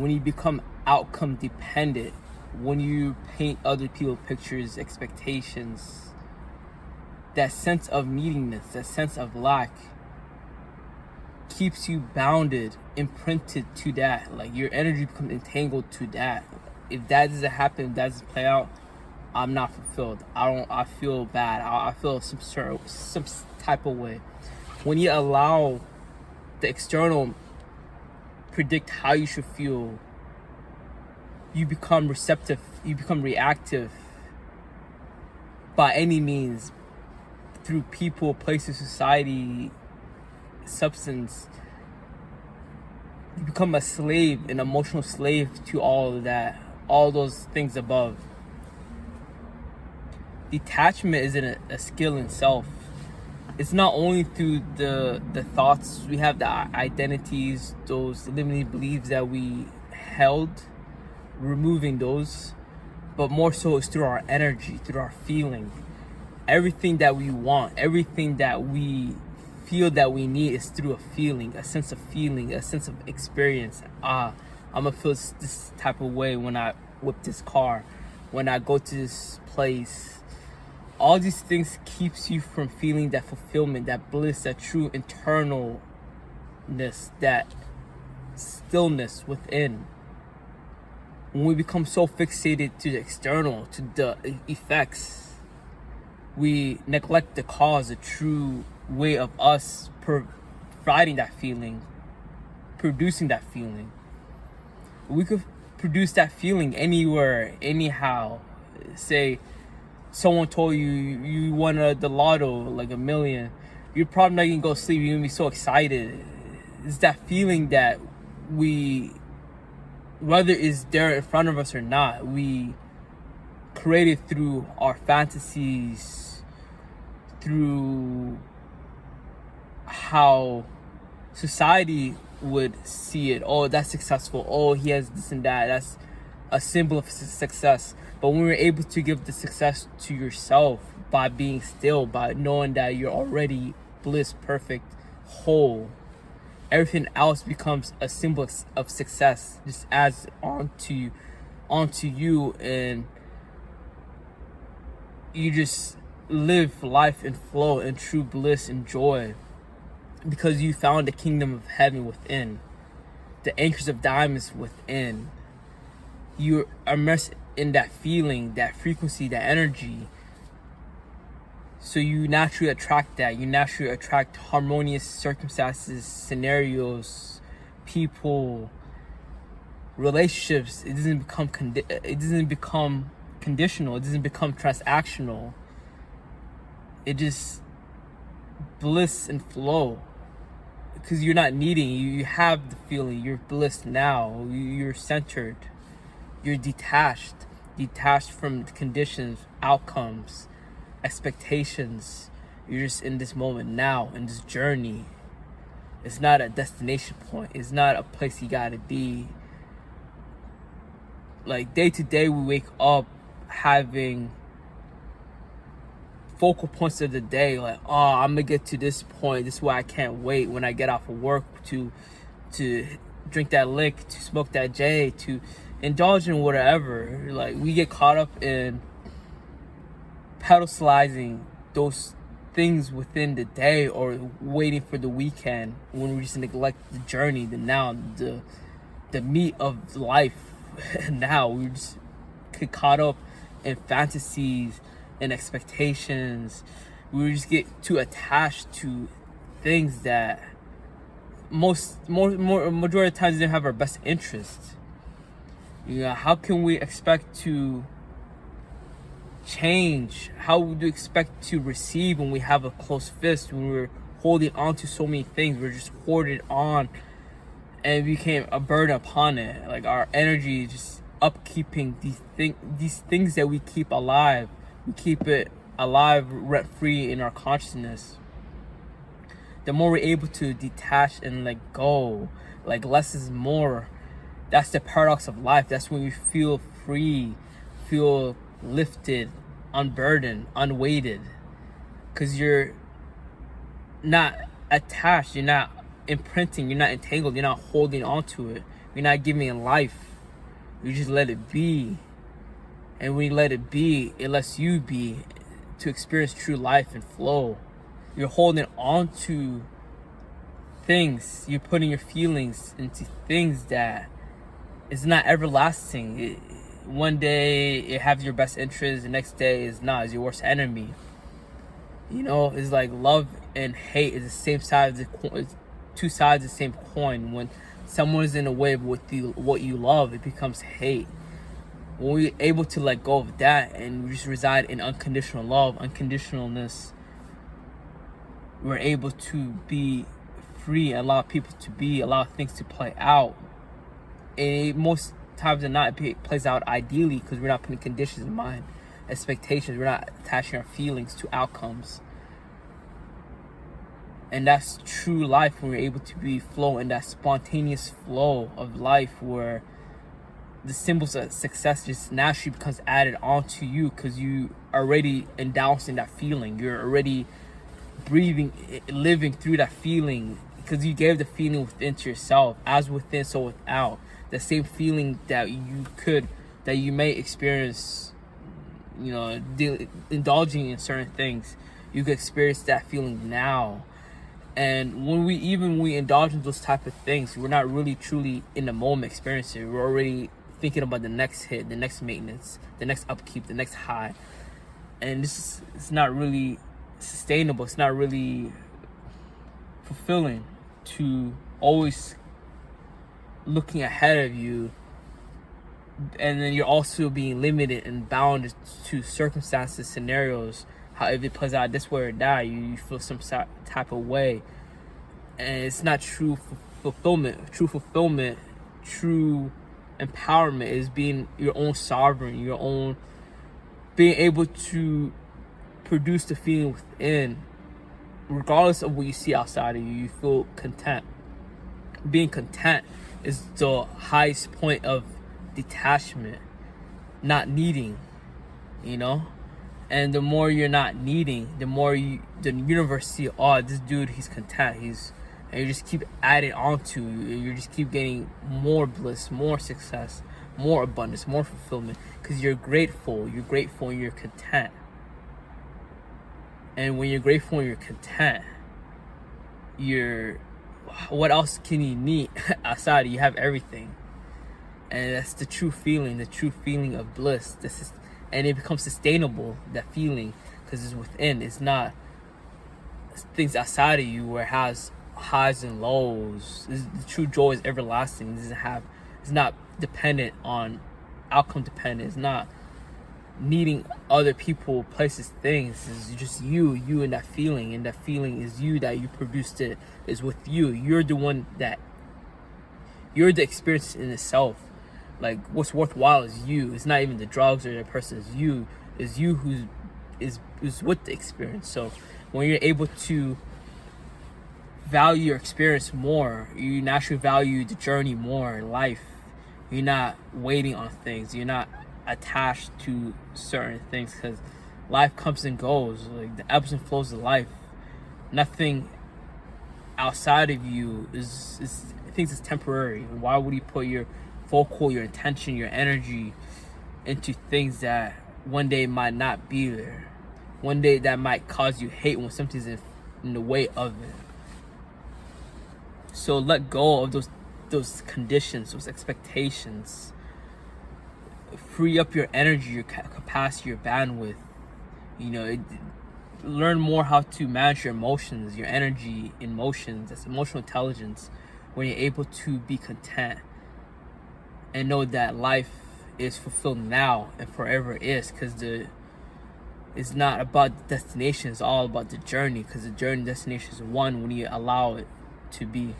when you become outcome dependent, when you paint other people's pictures, expectations, that sense of neediness, that sense of lack keeps you bounded, imprinted to that. Like your energy becomes entangled to that. If that doesn't happen, that doesn't play out, I'm not fulfilled. I feel bad. I feel some type of way. When you allow the external predict how you should feel, you become receptive, you become reactive by any means, through people, places, society, substance. You become a slave, an emotional slave to all of that, all those things above. Detachment isn't a skill in self. It's not only through the thoughts we have, the identities, those limiting beliefs that we held, removing those, but more so it's through our energy, through our feeling. Everything that we want, everything that we feel that we need is through a feeling, a sense of feeling, a sense of experience. I'm gonna feel this type of way when I whip this car, when I go to this place. All these things keeps you from feeling that fulfillment, that bliss, that true internalness, that stillness within. When we become so fixated to the external, to the effects, we neglect the cause, the true way of us providing that feeling, producing that feeling. We could produce that feeling anywhere, anyhow. Say someone told you you won the lotto, like $1 million. You're probably not gonna go sleep. You're gonna be so excited. It's that feeling that we, whether it's there in front of us or not, we created through our fantasies, through how society would see it. Oh, that's successful. Oh, he has this and that. That's a symbol of success. But when we're able to give the success to yourself by being still, by knowing that you're already bliss, perfect, whole, everything else becomes a symbol of success, just adds onto you, and you just live life in flow and true bliss and joy, because you found the kingdom of heaven within, the anchors of diamonds within. You are immersed in that feeling, that frequency, that energy. So you naturally attract that. You naturally attract harmonious circumstances, scenarios, people, relationships. It doesn't become conditional. It doesn't become transactional. It just bliss and flow, because you're not needing. You have the feeling. You're bliss now. You're centered. You're detached from the conditions, outcomes, expectations. You're just in this moment now, in this journey. It's not a destination point. It's not a place you gotta be. Like day to day, we wake up having focal points of the day. Like, oh, I'm gonna get to this point. This is why I can't wait when I get off of work to drink that lick, to smoke that J, to indulge in whatever. Like, we get caught up in pedestalizing those things within the day, or waiting for the weekend, when we just neglect the journey, the now, the meat of life. Now we just get caught up in fantasies and expectations. We just get too attached to things that majority of times didn't have our best interest. You know, how can we expect to change? How would we expect to receive when we have a closed fist, when we're holding on to so many things? We're just hoarded on, and it became a burden upon it. Like, our energy is just upkeeping these things that we keep alive. We keep it alive, rent free in our consciousness. The more we're able to detach and let go, like less is more. That's the paradox of life. That's when we feel free, feel lifted, unburdened, unweighted. Because you're not attached, you're not imprinting, you're not entangled, you're not holding on to it. You're not giving it life. You just let it be. And when you let it be, it lets you be to experience true life and flow. You're holding on to things. You're putting your feelings into things that is not everlasting. One day it has your best interest, the next day is not. It's your worst enemy. You know, it's like love and hate is the same side of the coin. Two sides of the same coin. When someone is in a way with you, what you love, it becomes hate. When we're able to let go of that and we just reside in unconditional love, unconditionalness, we're able to be free, allow people to be, allow things to play out. And most times than not, it plays out ideally because we're not putting conditions in mind, expectations. We're not attaching our feelings to outcomes. And that's true life when we're able to be flow in that spontaneous flow of life where the symbols of success just naturally becomes added onto you because you are already endorsing that feeling. You're already breathing, living through that feeling because you gave the feeling within to yourself. As within, so without. The same feeling that you may experience, you know, indulging in certain things, you could experience that feeling now. And when we indulge in those type of things, we're not really truly in the moment experiencing it. We're already thinking about the next hit, the next maintenance, the next upkeep, the next high. And it's not really sustainable. It's not really fulfilling to always looking ahead of you, and then you're also being limited and bound to circumstances, scenarios. How if it plays out this way or that, you feel some type of way, and it's not true fulfillment. True empowerment is being your own sovereign, your own, being able to produce the feeling within, regardless of what you see outside of you. You feel content. Being content is the highest point of detachment, not needing, you know. And the more you're not needing, the more the universe see, oh, this dude, he's content, and you just keep adding on to, you just keep getting more bliss, more success, more abundance, more fulfillment, because you're grateful and you're content. And when you're grateful and you're content, what else can you need outside? You have everything. And that's the true feeling of bliss. And it becomes sustainable, that feeling, because it's within. It's not things outside of you where it has highs and lows. The true joy is everlasting. It's not dependent on outcome dependent. It's not needing other people, places, things. It's just you and that feeling. And that feeling is you, that you produced it, is with you. You're the one you're the experience in itself. Like, what's worthwhile is you. It's not even the drugs or the person. It's you who is with the experience. So when you're able to value your experience more, you naturally value the journey more in life. You're not waiting on things. You're not attached to certain things, because life comes and goes. Like, the ebbs and flows of life. Nothing outside of you things is temporary. Why would you put your your intention, your energy into things that one day might not be there? One day that might cause you hate when something's in the way of it. So let go of those conditions, those expectations. Free up your energy, your capacity, your bandwidth. You know, learn more how to manage your emotions, your energy, emotions. That's emotional intelligence. When you're able to be content and know that life is fulfilled now and forever is, because it's not about the destination, it's all about the journey, because the journey destination is one when you allow it to be.